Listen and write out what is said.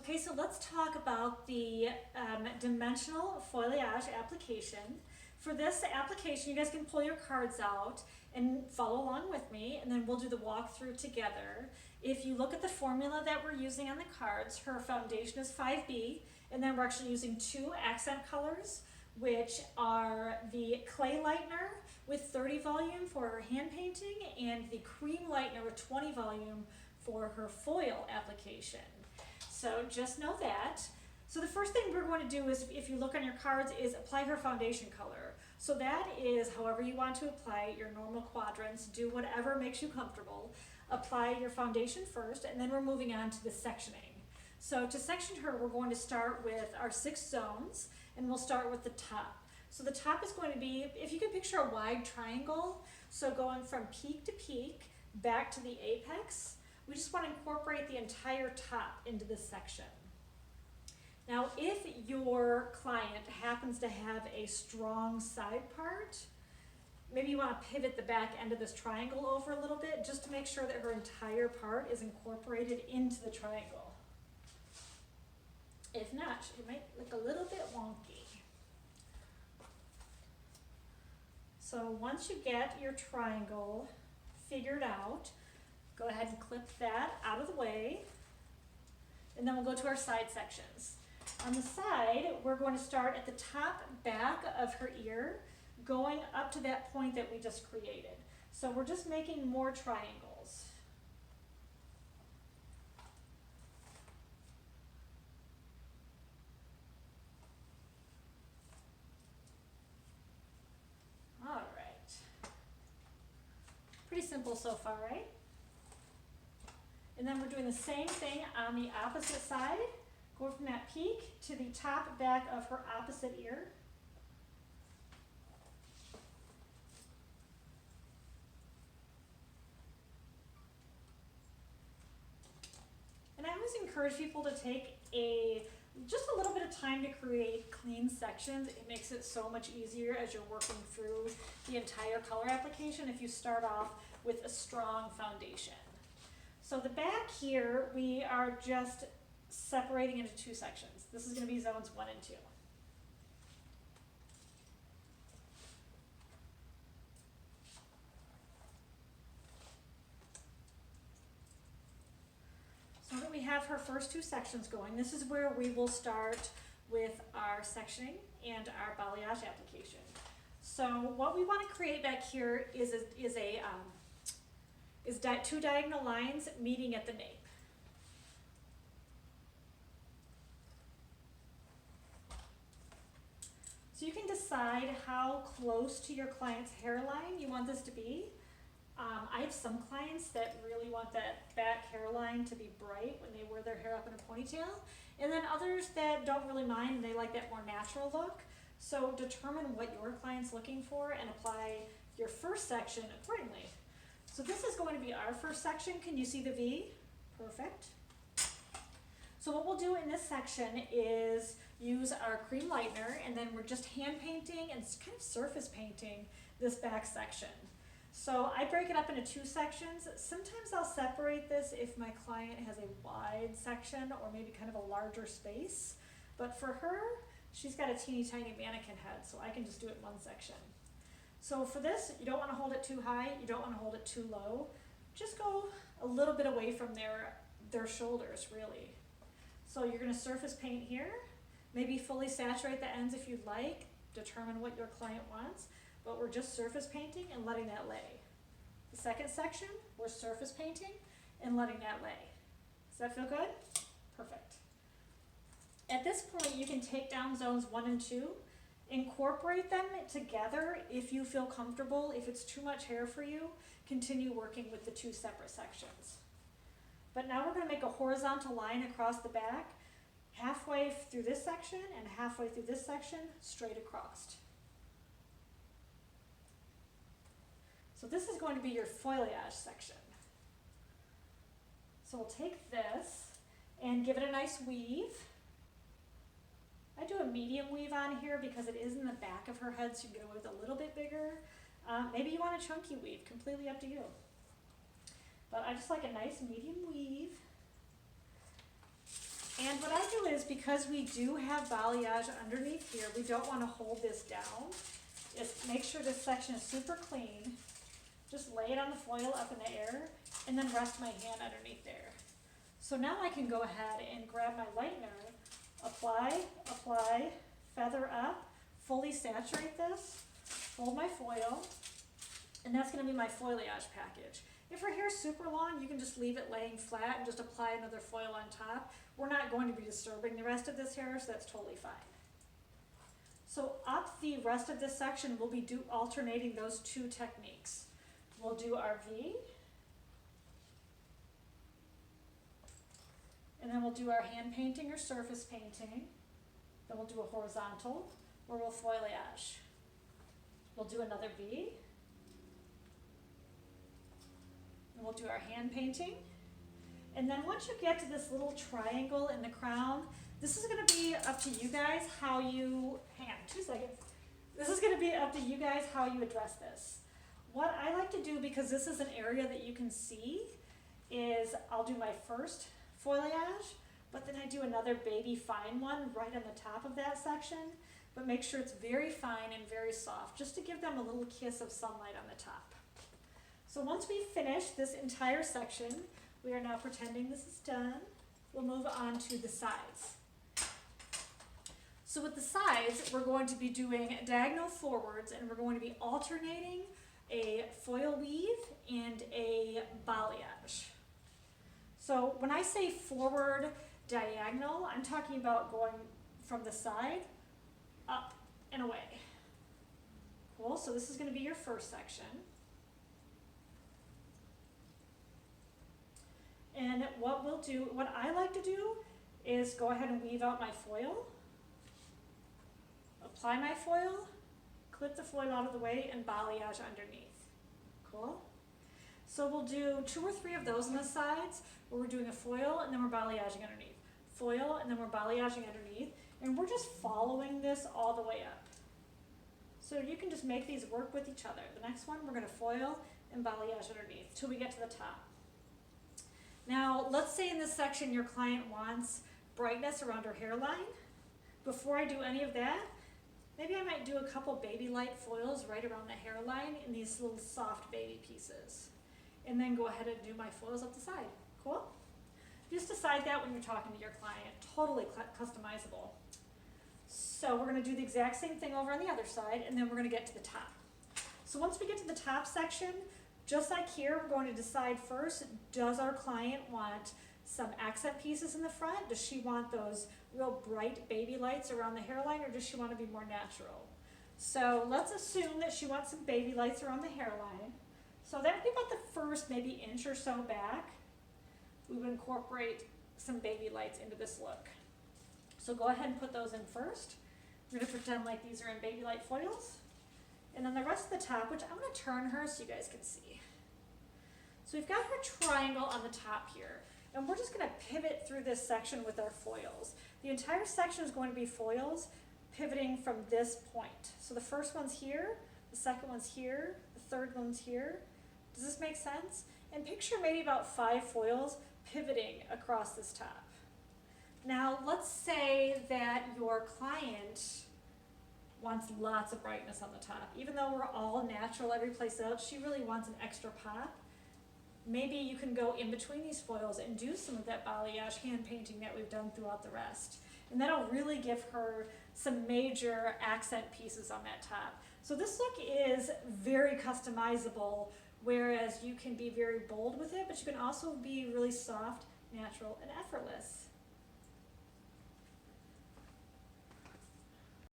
Okay, so let's talk about the dimensional foilayage application. For this application, you guys can pull your cards out and follow along with me, and then we'll do the walkthrough together. If you look at the formula that we're using on the cards, her foundation is 5B, and then we're actually using two accent colors, which are the clay lightener with 30 volume for her hand painting, and the cream lightener with 20 volume for her foil application. So just know that. So the first thing we're going to do is, if you look on your cards, is apply her foundation color. So that is however you want to apply your normal quadrants. Do whatever makes you comfortable. Apply your foundation first, and then we're moving on to the sectioning. So to section her, we're going to start with our 6 zones, and we'll start with the top. So the top is going to be, if you can picture a wide triangle, so going from peak to peak, back to the apex. We just want to incorporate the entire top into this section. Now, if your client happens to have a strong side part, maybe you want to pivot the back end of this triangle over a little bit just to make sure that her entire part is incorporated into the triangle. If not, it might look a little bit wonky. So once you get your triangle figured out, go ahead and clip that out of the way, and then we'll go to our side sections. On the side, we're going to start at the top back of her ear, going up to that point that we just created. So we're just making more triangles. All right. Pretty simple so far, right? And then we're doing the same thing on the opposite side. Go from that peak to the top back of her opposite ear. And I always encourage people to take just a little bit of time to create clean sections. It makes it so much easier as you're working through the entire color application if you start off with a strong foundation. So the back here, we are just separating into 2 sections. This is going to be zones 1 and 2. So that we have her first 2 sections going, this is where we will start with our sectioning and our balayage application. So what we want to create back here is 2 diagonal lines meeting at the nape. So you can decide how close to your client's hairline you want this to be. I have some clients that really want that back hairline to be bright when they wear their hair up in a ponytail, and then others that don't really mind and they like that more natural look. So determine what your client's looking for and apply your first section accordingly. So this is going to be our first section. Can you see the V? Perfect. So what we'll do in this section is use our cream lightener, and then we're just hand painting and kind of surface painting this back section. So I break it up into 2 sections. Sometimes I'll separate this if my client has a wide section or maybe kind of a larger space. But for her, she's got a teeny tiny mannequin head, so I can just do it in 1 section. So for this, you don't want to hold it too high, you don't want to hold it too low. Just go a little bit away from their shoulders, really. So you're going to surface paint here, maybe fully saturate the ends if you'd like, determine what your client wants, but we're just surface painting and letting that lay. The second section, we're surface painting and letting that lay. Does that feel good? Perfect. At this point, you can take down zones 1 and 2, incorporate them together if you feel comfortable. If it's too much hair for you, continue working with the 2 separate sections. But now we're going to make a horizontal line across the back, halfway through this section and halfway through this section, straight across. So this is going to be your foilayage section. So we'll take this and give it a nice weave. I do a medium weave on here because it is in the back of her head, so you can get away with a little bit bigger. Maybe you want a chunky weave, completely up to you. But I just like a nice medium weave. And what I do is, because we do have balayage underneath here, we don't want to hold this down. Just make sure this section is super clean. Just lay it on the foil up in the air, and then rest my hand underneath there. So now I can go ahead and grab my lightener, apply, feather up, fully saturate this, fold my foil, and that's going to be my foilayage package. If your hair is super long, you can just leave it laying flat and just apply another foil on top. We're not going to be disturbing the rest of this hair, so that's totally fine. So up the rest of this section, we'll be alternating those two techniques. We'll do our V, and then we'll do our hand painting or surface painting. Then we'll do a horizontal, where we'll foilayage. We'll do another V, and we'll do our hand painting. And then once you get to this little triangle in the crown, this is going to be up to you guys how you, hang on 2 seconds. This is going to be up to you guys how you address this. What I like to do, because this is an area that you can see, is I'll do my first foilayage, but then I do another baby fine one right on the top of that section, but make sure it's very fine and very soft, just to give them a little kiss of sunlight on the top. So once we finish this entire section, we are now pretending this is done. We'll move on to the sides. So with the sides, we're going to be doing diagonal forwards, and we're going to be alternating a foil weave and a balayage. So when I say forward diagonal, I'm talking about going from the side up and away. Cool, so this is going to be your first section. And what we'll do, what I like to do, is go ahead and weave out my foil, apply my foil, clip the foil out of the way, and balayage underneath. Cool? So we'll do 2 or 3 of those on the sides, where we're doing a foil and then we're balayaging underneath. Foil and then we're balayaging underneath, and we're just following this all the way up. So you can just make these work with each other. The next one, we're going to foil and balayage underneath till we get to the top. Now, let's say in this section your client wants brightness around her hairline. Before I do any of that, maybe I might do a couple baby light foils right around the hairline in these little soft baby pieces. And then go ahead and do my foils up the side. Cool? Just decide that when you're talking to your client. Totally customizable. So we're going to do the exact same thing over on the other side, and then we're going to get to the top. So once we get to the top section, just like here, we're going to decide first, does our client want some accent pieces in the front? Does she want those real bright baby lights around the hairline, or does she want to be more natural? So let's assume that she wants some baby lights around the hairline. So that would be about the first maybe inch or so back. We would incorporate some baby lights into this look. So go ahead and put those in first. We're going to pretend like these are in baby light foils. And then the rest of the top, which I'm going to turn her so you guys can see. So we've got her triangle on the top here. And we're just going to pivot through this section with our foils. The entire section is going to be foils pivoting from this point. So the first one's here, the second one's here, the third one's here. Does this make sense? And picture maybe about 5 foils pivoting across this top. Now let's say that your client wants lots of brightness on the top. Even though we're all natural every place else, she really wants an extra pop. Maybe you can go in between these foils and do some of that balayage hand painting that we've done throughout the rest. And that'll really give her some major accent pieces on that top. So this look is very customizable, whereas you can be very bold with it, but you can also be really soft, natural, and effortless.